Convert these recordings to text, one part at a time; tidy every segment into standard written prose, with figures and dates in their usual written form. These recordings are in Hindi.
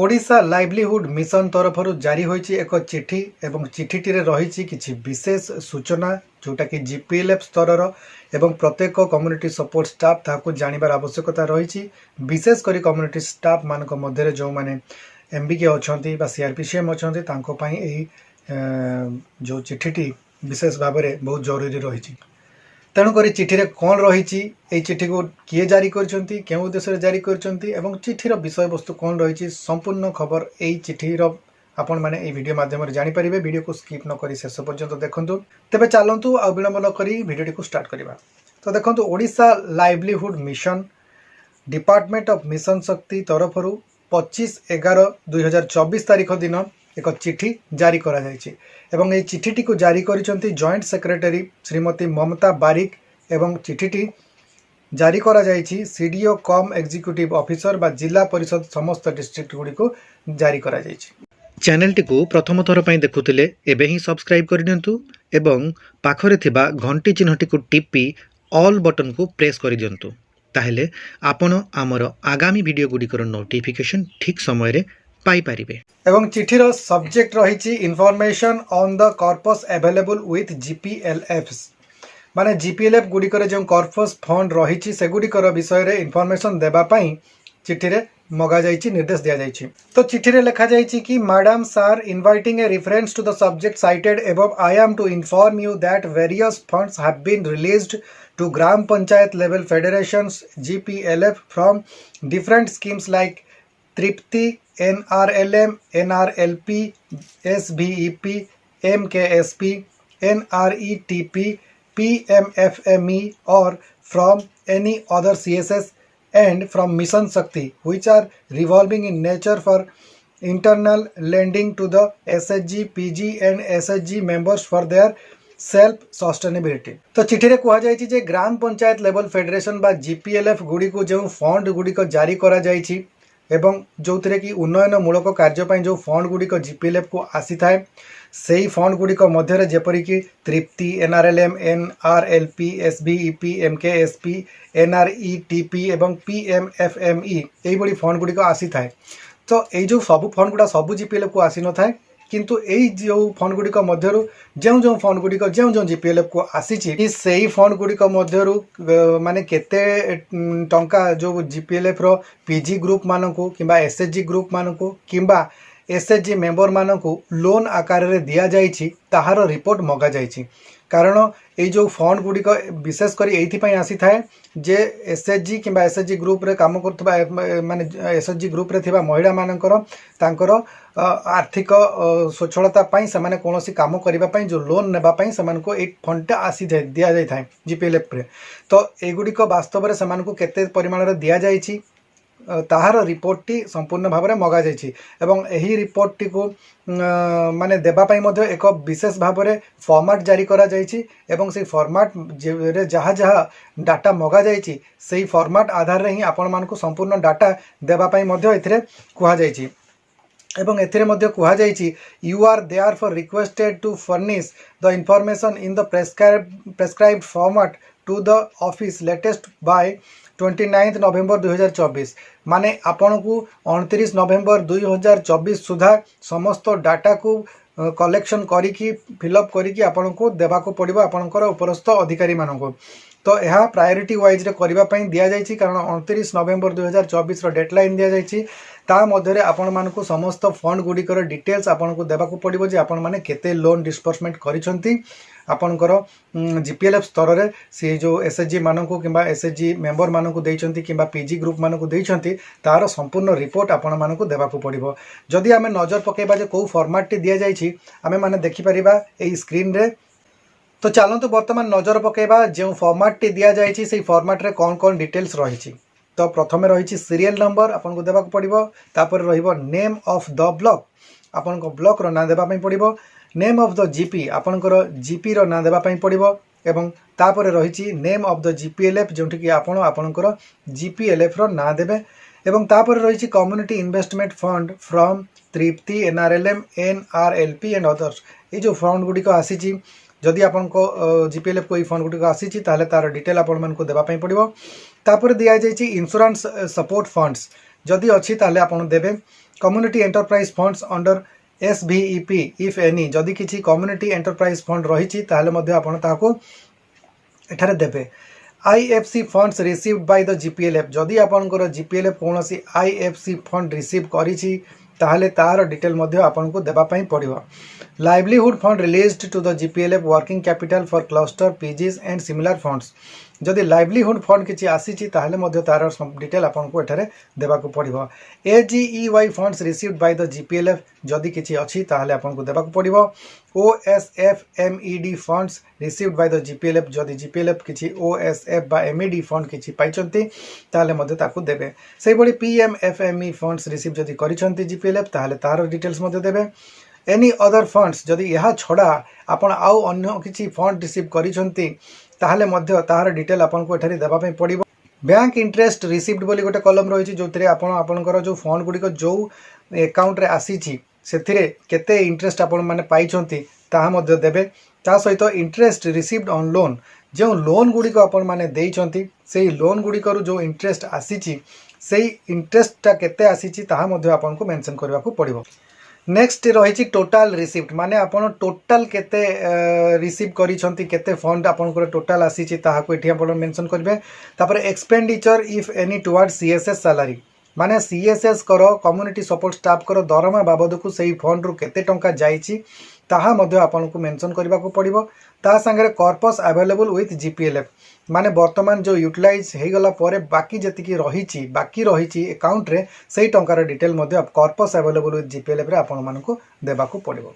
ओडिशा लाइवलीहुड मिशन तरफ जारी होईची एक चिठी एवं चिठीटी रही किछि विशेष सूचना जोटा कि जीपीएलएफ स्तर एवं प्रत्येक कम्युनिटी सपोर्ट स्टाफ ताकू जानिबार आवश्यकता रही विशेष करी कम्युनिटी स्टाफ मानक मध्य जो माने एमबीके अछंती बा सीआरपीसीएम अछंती तांको पई एही जो चिठीटी विशेष भाव में बहुत जरूरी रही तेणुक चिठी कौन रही चिठी को किए जारी करछंती केउ उद्देश्य जारी करछंती एवं चिठीर विषय वस्तु कौन रही संपूर्ण खबर यही चिठीर आपण मैंने ये वीडियो माध्यम जानी पारिबे। वीडियो को स्किप न करी शेष पर्यंत देखंतु। तेबे चलंतु आ विलंब न करी वीडियो को स्टार्ट करबा। तो देखंतु Odisha livelihood mission department of mission शक्ति तरफ 25/11/2024 तारीख दिन एक चिठी जारी करा जायछि एवं ये चिठीटी को जारी करिसंती जॉइंट सेक्रेटरी श्रीमती ममता बारिक एवं चिठीटी जारी करा जायछि सीडीओ कम एग्जीक्यूटिव ऑफिसर बा जिला परिषद समस्त डिस्ट्रिक्ट गुडी को जारी करा जायछि। चैनल टी को प्रथम थर पई देखुतिले एबे ही सब्सक्राइब करि दियंतु एवं पाखरे थिबा घंटी चिन्हटी को टिपी ऑल बटन को प्रेस करि दियंतु ताहेले आपण हमर आगामी वीडियो गुडीकर नोटिफिकेशन ठीक समय रे पाई पारिबे। एवं चिठीर सब्जेक्ट रही information on the corpus available with GPLF माने जीपीएलएफ गुड़िकर जो कॉर्पस फंड रही से गुड़िकर विषय रे इनफॉरमेशन देबा पई चिठी रे मगा जाइछि निर्देश दिया जाइछि। तो चिठी रे लिखा जाइछि कि madam sir inviting a reference to the subject cited above I am to inform you that various funds have been released to gram panchayat level federations GPLF from different schemes like Tripti, NRLM, NRLP, SBEP, MKSP, NRETP, PMFME or from any other CSS and from Mission Shakti which are revolving in nature for internal lending to the SHG, PG and SHG members for their self sustainability. तो चिठी रे कहा जायछि जे ग्राम पंचायत लेवल फेडरेशन बा जीपीएलएफ गुडी को जो फंड गुडी को जारी करा जायछि एवं जोथिरे कि उन्नयन मूलक कार्य पई जो फंड गुडी को जीपीएलएफ को आसी थाए सेही फंड गुडी को मध्य रे जेपरि कि तृप्ति, एनआरएलएम, एनआरएलपी, एसबीईपी, एमकेएसपी, एनआरईटीपी एवं पीएमएफएमई एही बडी फंड गुडी को आसी थाए। तो एई जो सब फंड गुडा सब जीपीएलएफ को आसी न थाए किंतु यही जो फंड गुड़िक मध्य जो फंड गुड़िक जो जीपीएलएफ को आसी से फंड गुड़िक मध्य माने केते टंका जो जीपीएलएफ रो पीजी ग्रुप मानकू किंबा एसएचजी ग्रुप मानकू किंबा एसएचजी मेंबर मानकू लोन आकार रे दिया जाइछि ताहार रिपोर्ट मगा जाइछि कारण ये जो फंड गुड़िक विशेष कर ये आसी थाए जे एसएचजी किंबा एसएचजी ग्रुप रे काम करथबा माने एसएचजी ग्रुप रे थिबा महिला मानकर तांकर आर्थिक स्वच्छलता पई से कोनोसी काम करिबा पई जो लोन नेबा पई से को एक फंड आसी दिया जाय थाए जीपीएलएफ रे। तो एगुड़िक वास्तव रे से को केते परिमाण रे दिया जाइछि ताहार रिपोर्टटी संपूर्ण भाव में मगा जाइछि एवं एही रिपोर्टटी को माने देबा पई मध्य एक विशेष भाव में फॉर्मेट जारी करा जाइछि एवं से फॉर्मेट रे जहाँ जहाँ डाटा मगा जाइछि सेही फॉर्मेट आधार रे ही आपण मानको संपूर्ण डाटा देबा पई मध्य एथिरे कुहा जाइछि एवं एथिरे मध्य कुहा जाइछि you are therefore requested to furnish the information in the prescribed format to the office latest by 29 November 2024 माने आपण को 29 नवेम्बर 2024 सुधा समस्त डाटा को कलेक्शन करिकी फिलअप करिकी आपण को देबा को पड़िबो आपणकर उपरस्थ अधिकारी मानको। तो यह प्रायोरिटी वाइज रे करबा पई दिया जाइछि कारण 29 नवेम्बर 2024 रो डेडलाइन दिया जाइछि ता मध्य रे आपण मानको समस्त फंड गुडीकर डिटेल्स आपण को देबा को पड़िबो जे आपण माने केते लोन डिस्बर्समेंट करिसंती आपणकर जीपीएलएफ स्तर रे से जो एसएचजी माननको किंबा एसएचजी मेंबर माननको देइचंती किंबा पीजी ग्रुप माननको देइचंती तार संपूर्ण रिपोर्ट आपण माननको देबा को पड़िबो। जदि आमे नजर पकेबा जे को फॉर्मेट टी दिया जाइछि आमे माने देखि परिबा एई स्क्रीन रे। तो चलंतु वर्तमान नजर पकेबा जो फॉर्मेट टी दिया जाइछि सेही फॉर्मेट रे कोन कोन डिटेल्स रहिछि। तो प्रथमे रहिछि सीरियल नंबर आपन को देबा को पड़िबो तापर रहिबो नेम ऑफ द ब्लॉक आपन को ब्लॉक रो ना देबा पई पड़िबो नेम ऑफ द जीपी आपनकर जीपी रो ना देबा पई पड़िबो एवं तापर रहिछि नेम ऑफ द जीपीएलएफ जोंठी कि आपनकर जीपीएलएफ रो ना देबे एवं तापर रहिछि community investment fund from Tripti NRLM NRLP and others ये जो फंड गुडी को आसीछि जदि आपन को जीपीएलएफ को फंड गुडी को आसीछि ताले तार डिटेल आपन मन को देबा पई पड़िबो तापर दिया जाइछि इंश्योरेंस सपोर्ट फंड्स जदि अच्छी ताले आपन देबे community enterprise funds under SVEP if any जदि किसी कम्युनिटी एंटरप्राइज फंड रही आपण ताको एठारे देबे। IFC funds received by the GPLF जदि आपनकर GPLF कौन सी IFC फंड रिसीव करिछि ताहले तार डिटेल मध्य आपन को देबा पई पड़िबो। Livelihood fund released to the GPLF working capital for cluster PGs and similar funds जदि लाइवलीहुड फंड किछि आसीछि ताहले मध्य तार डिटेल आपन को एठारे देबा को पड़िबो। AGEY funds received by the GPLF जदि किछि अछि ताहले आपन को देबा को पड़िबो। OSF MED funds received by the GPLF जदि GPLF किछि OSF बा MED फंड किछि पाइचंती ताहले मध्य ताकू देबे। सेहि बडी PMFME फंड्स रिसीव जदि करिसंती GPLF ताहले तार डिटेल्स मध्य देबे। एनी अदर फंड्स जदि यह छड़ा आपण आउ अन्य किछि फंड रिसीव करिसंती ताहले मध्य तार डिटेल आपन को एठारी देबा पई पड़िबो। बैंक इंटरेस्ट रिसीव्ड बोली गोटे कलम रही जो आपणकर जो फंड गुड़िक जो अकाउंट रे आसीछि सेथिरे केते इंटरेस्ट आपण माने पाइछंती ताहा मध्य देबे। ता सहित इंटरेस्ट रिसीव्ड ऑन लोन जो लोन गुड़िक आपण माने देइछंती सेही लोन गुड़िकर जो इंटरेस्ट आसीछि सेही इंटरेस्टटा केते आसीछि ताहा मध्य आपण को मेंशन करबा को पड़िबो। नेक्स्ट रही टोटाल रिसीव्ड माने आपण टोटाल केते रिसीव करिसंती केते फंड आपनकर टोटाल आसीछि ताहाको एठी आपण मेंशन करबे। तापर expenditure if any towards CSS salary माने CSS करो कम्युनिटी सपोर्ट स्टाफ करो दरमा बाबद को सही फंड रु केते टंका जाईछि ताहा मध्य आपन को मेंशन करबा को पड़िबो। ता संगे कॉर्पस अवेलेबल विथ GPLF माने वर्तमान जो यूटिलाइज हो गला परे बाकी जतिकी रही अकाउंट रे सही टंकार डिटेल मध्य कॉर्पस अवेलेबल विथ GPLF रे आपण मानको देबा को पड़िबो।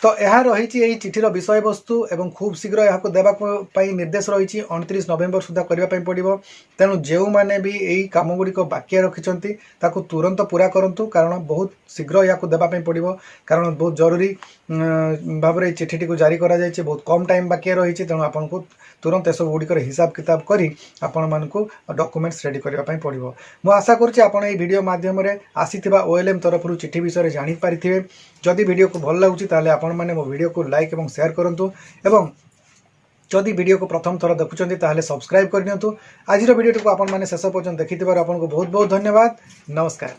तो यह रही चिठीर विषय वस्तु एवं खूब शीघ्र यहाँ देवाई निर्देश रही 29 नवेम्बर सुधा करने पड़ो। तेणु जो मैंने भी यही कम गुड़िक बाकी रखिंट ताकू तुरंत पूरा करूँ कारण बहुत शीघ्र यहाँ देवाई पड़ो कारण बहुत जरूरी भाव में चिठीटी को जारी करा जायछि बहुत कम टाइम बाकी रही तेणु आपन को तुरंत ये सब गुड़िकर हिसाब किताब करी आपण मानकु डॉक्यूमेंट्स रेडी करने पड़ो। मु आशा करुच्ची आपण ये वीडियो माध्यम आसीथिबा OLM तरफ चिठी विषय जानी पारिथिबे। जदि वीडियो को भल लगुछि ताले आपण माने मो वीडियो को लाइक एवं शेयर करंतु एवं जदि वीडियो को प्रथम थर देखुछंती ताले सब्सक्राइब करनियंतु। आजिर वीडियो को आपण माने शेष पर्यंत देखिथिबार आपन को बहुत बहुत धन्यवाद। नमस्कार।